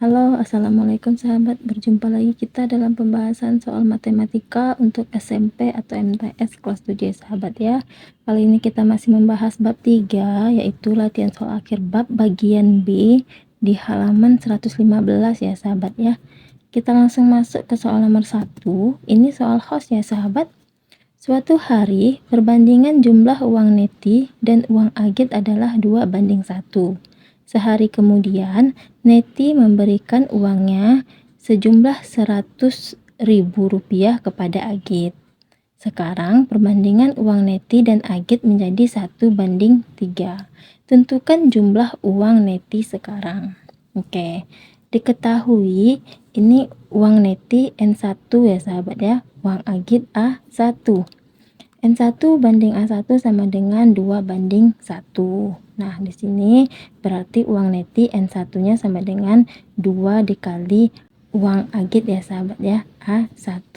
Halo, assalamualaikum sahabat. Berjumpa lagi kita dalam pembahasan soal matematika untuk SMP atau MTS kelas 7 ya sahabat ya. Kali ini kita masih membahas bab 3, yaitu latihan soal akhir bab bagian B di halaman 115 ya sahabat ya. Kita langsung masuk ke soal nomor 1. Ini soal host ya sahabat. Suatu hari, perbandingan jumlah uang Neti dan uang Agit adalah 2:1. Sehari kemudian, Neti memberikan uangnya sejumlah 100.000 rupiah kepada Agit. Sekarang perbandingan uang Neti dan Agit menjadi 1:3. Tentukan jumlah uang Neti sekarang. Oke, diketahui ini uang Neti N1 ya sahabat ya, uang Agit A1. N1 banding A1 sama dengan 2:1. Nah, di sini berarti uang Neti N1-nya sama dengan 2 dikali uang Agit ya sahabat ya, A1.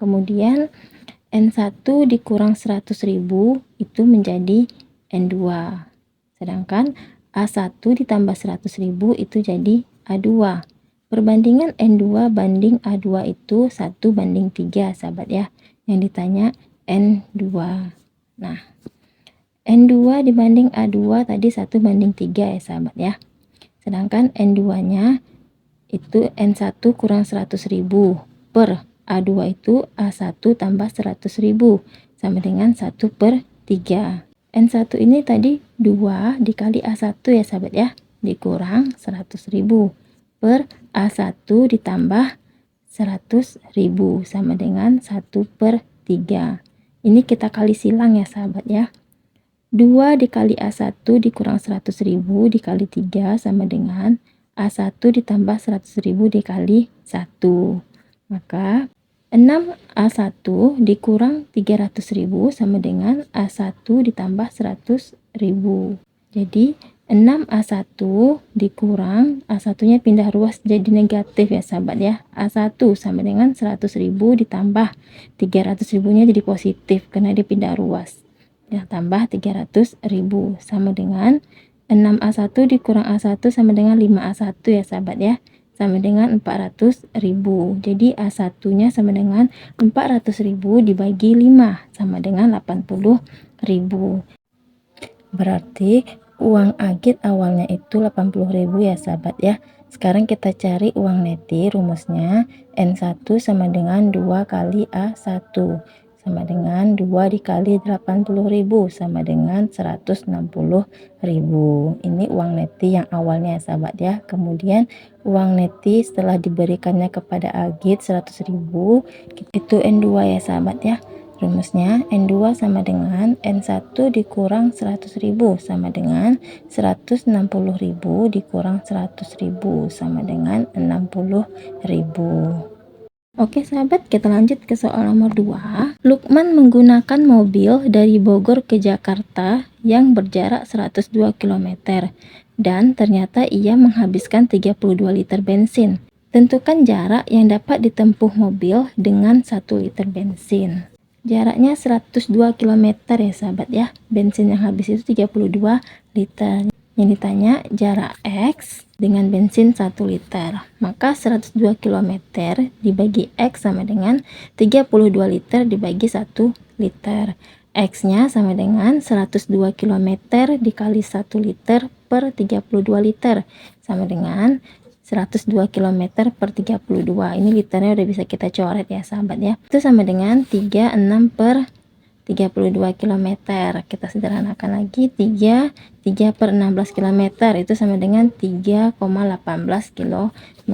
Kemudian N1 dikurang 100.000 itu menjadi N2. Sedangkan A1 ditambah 100.000 itu jadi A2. Perbandingan N2 banding A2 itu 1:3 sahabat ya. Yang ditanya N2. Nah, N2 dibanding A2 tadi 1:3 ya sahabat ya. Sedangkan N2-nya itu N1 kurang 100.000 per A2 itu A1 tambah 100.000 sama dengan 1/3. N1 ini tadi 2 dikali A1 ya sahabat ya, dikurang 100.000 per A1 ditambah 100.000 sama dengan 1/3. Ini kita kali silang ya sahabat ya. 2 dikali A1 dikurang 100.000 dikali 3 sama dengan A1 ditambah 100.000 dikali 1. Maka 6A1 dikurang 300.000 sama dengan A1 ditambah 100.000. Jadi 6A1 dikurang A1-nya pindah ruas jadi negatif ya sahabat ya. A1 sama dengan 100.000 ditambah 300.000-nya jadi positif karena dia pindah ruas. Ya, tambah 300.000 sama dengan 6A1 dikurang A1 sama dengan 5A1 ya sahabat ya. Sama dengan 400.000. Jadi A1-nya sama dengan 400.000 dibagi 5 sama dengan 80.000. Berarti uang Agit awalnya itu 80.000 ya sahabat ya. Sekarang kita cari uang Neti, rumusnya N1 sama dengan 2 kali A1 sama dengan 2 dikali 80.000 sama dengan 160.000. Ini uang Neti yang awalnya ya sahabat ya. Kemudian uang Neti setelah diberikannya kepada Agit 100.000 itu N2 ya sahabat ya. Rumusnya N2 sama dengan N1 dikurang 100.000 sama dengan 160.000 dikurang 100.000 sama dengan 60.000. Oke sahabat, kita lanjut ke soal nomor 2. Lukman menggunakan mobil dari Bogor ke Jakarta yang berjarak 102 km dan ternyata ia menghabiskan 32 liter bensin. Tentukan jarak yang dapat ditempuh mobil dengan 1 liter bensin. Jaraknya 102 km ya sahabat ya. Bensin yang habis itu 32 liter. Yang ditanya jarak X dengan bensin 1 liter. Maka 102 km dibagi X sama dengan 32 liter dibagi 1 liter. X-nya sama dengan 102 km dikali 1 liter per 32 liter. Sama dengan 102 km per 32. Ini liternya udah bisa kita coret ya sahabat ya. Itu sama dengan 36 per 32 km. Kita sederhanakan lagi, 3 per 16 km itu sama dengan 3,18 km.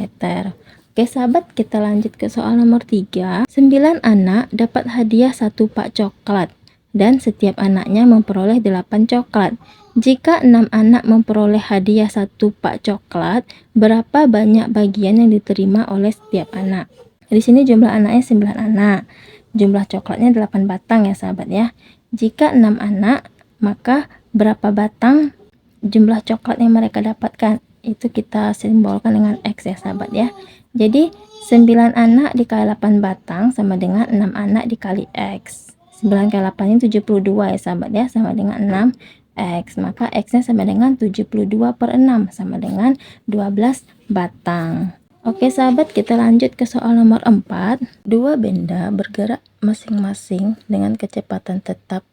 Oke sahabat, kita lanjut ke soal nomor 3. 9 anak dapat hadiah 1 pak coklat dan setiap anaknya memperoleh 8 coklat. Jika 6 anak memperoleh hadiah 1 pak coklat, berapa banyak bagian yang diterima oleh setiap anak? Di sini jumlah anaknya 9 anak. Jumlah coklatnya 8 batang ya sahabat ya. Jika 6 anak, maka berapa batang jumlah coklat yang mereka dapatkan? Itu kita simbolkan dengan X ya sahabat ya. Jadi 9 anak dikali 8 batang sama dengan 6 anak dikali X. 9 kali 8 ini 72 ya sahabat ya, sama dengan X. Maka X-nya sama dengan 72 per 6, sama dengan 12 batang. Oke sahabat, kita lanjut ke soal nomor 4. Dua benda bergerak masing-masing dengan kecepatan tetap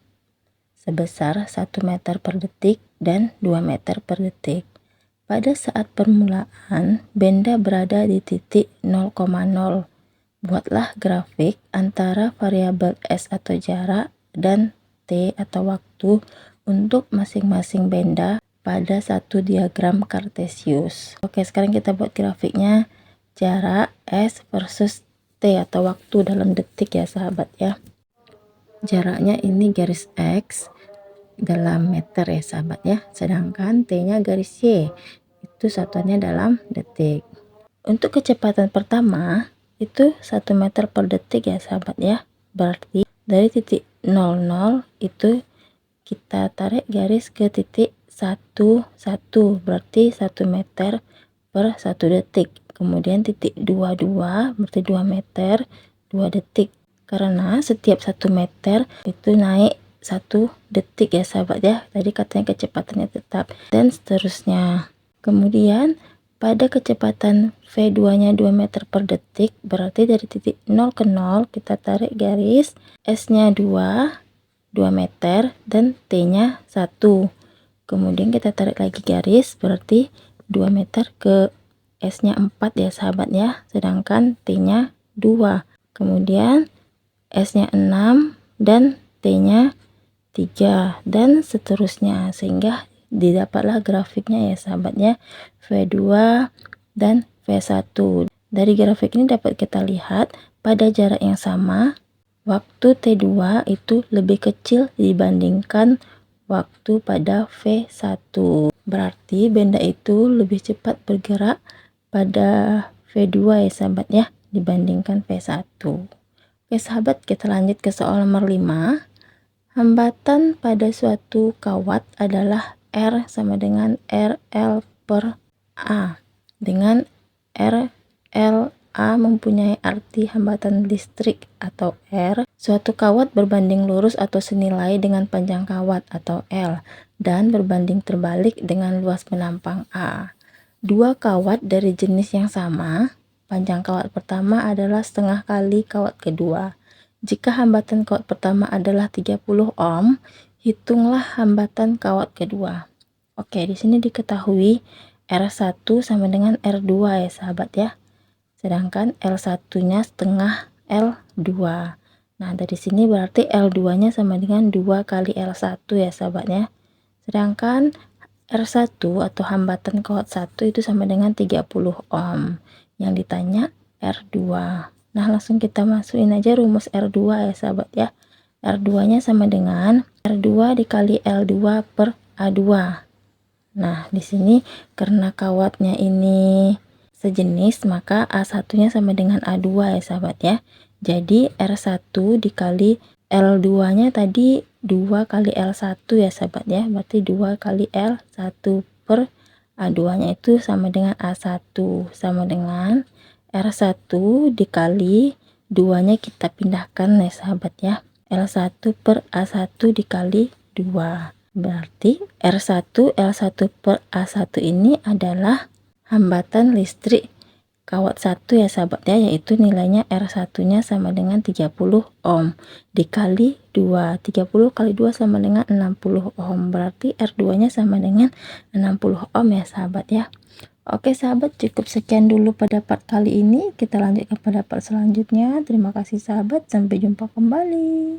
sebesar 1 meter per detik dan 2 meter per detik. Pada saat permulaan, benda berada di titik 0,0. Buatlah grafik antara variabel S atau jarak dan T atau waktu untuk masing-masing benda pada satu diagram Kartesius. Oke, sekarang kita buat grafiknya. Jarak S versus T atau waktu dalam detik ya sahabat ya. Jaraknya ini garis X dalam meter ya sahabat ya, sedangkan T-nya garis Y, itu satuannya dalam detik. Untuk kecepatan pertama itu 1 meter per detik ya sahabat ya, berarti dari titik 00 itu kita tarik garis ke titik 11, berarti 1 meter per 1 detik. Kemudian titik 22 berarti 2 meter 2 detik, karena setiap 1 meter itu naik 1 detik ya sahabat ya, tadi katanya kecepatannya tetap, dan seterusnya. Kemudian pada kecepatan V2 nya 2 meter per detik, berarti dari titik 0 ke 0 kita tarik garis, S nya 2 meter dan T nya 1. Kemudian kita tarik lagi garis, berarti 2 meter ke S nya 4 ya sahabat ya, sedangkan T nya 2. Kemudian S nya 6 dan T nya 3 dan seterusnya, sehingga didapatlah grafiknya ya sahabat ya, V2 dan V1. Dari grafik ini dapat kita lihat pada jarak yang sama waktu T2 itu lebih kecil dibandingkan waktu pada V1. Berarti benda itu lebih cepat bergerak pada V2 ya sahabat ya dibandingkan V1. Oke sahabat, kita lanjut ke soal nomor 5. Hambatan pada suatu kawat adalah R sama dengan RL per A, dengan RLA mempunyai arti hambatan listrik atau R. Suatu kawat berbanding lurus atau senilai dengan panjang kawat atau L, dan berbanding terbalik dengan luas penampang A. Dua kawat dari jenis yang sama, panjang kawat pertama adalah setengah kali kawat kedua. Jika hambatan kawat pertama adalah 30 ohm, hitunglah hambatan kawat kedua. Oke, di sini diketahui R1 sama dengan R2 ya sahabat ya. Sedangkan L1-nya setengah L2. Nah, dari sini berarti L2-nya sama dengan 2 kali L1 ya sahabat ya. Sedangkan R1 atau hambatan kawat 1 itu sama dengan 30 ohm. Yang ditanya R2. Nah, langsung kita masukin aja rumus R2 ya sahabat ya. R2 nya sama dengan R2 dikali L2 per A2. Nah, di sini karena kawatnya ini sejenis, maka A1 nya sama dengan A2 ya sahabat ya. Jadi R1 dikali L2 nya tadi 2 kali L1 ya sahabat ya, berarti 2 kali L1 per A2 nya itu sama dengan A1, sama dengan R1 dikali 2 nya kita pindahkan ya sahabat ya, L1 per A1 dikali 2, berarti R1 L1 per A1 ini adalah hambatan listrik kawat 1 ya sahabat ya, yaitu nilainya R1 nya sama dengan 30 ohm dikali 2, 30 kali 2 sama dengan 60 ohm, berarti R2 nya sama dengan 60 ohm ya sahabat ya. Oke sahabat, cukup sekian dulu pada part kali ini, kita lanjutkan pada part selanjutnya. Terima kasih sahabat, sampai jumpa kembali.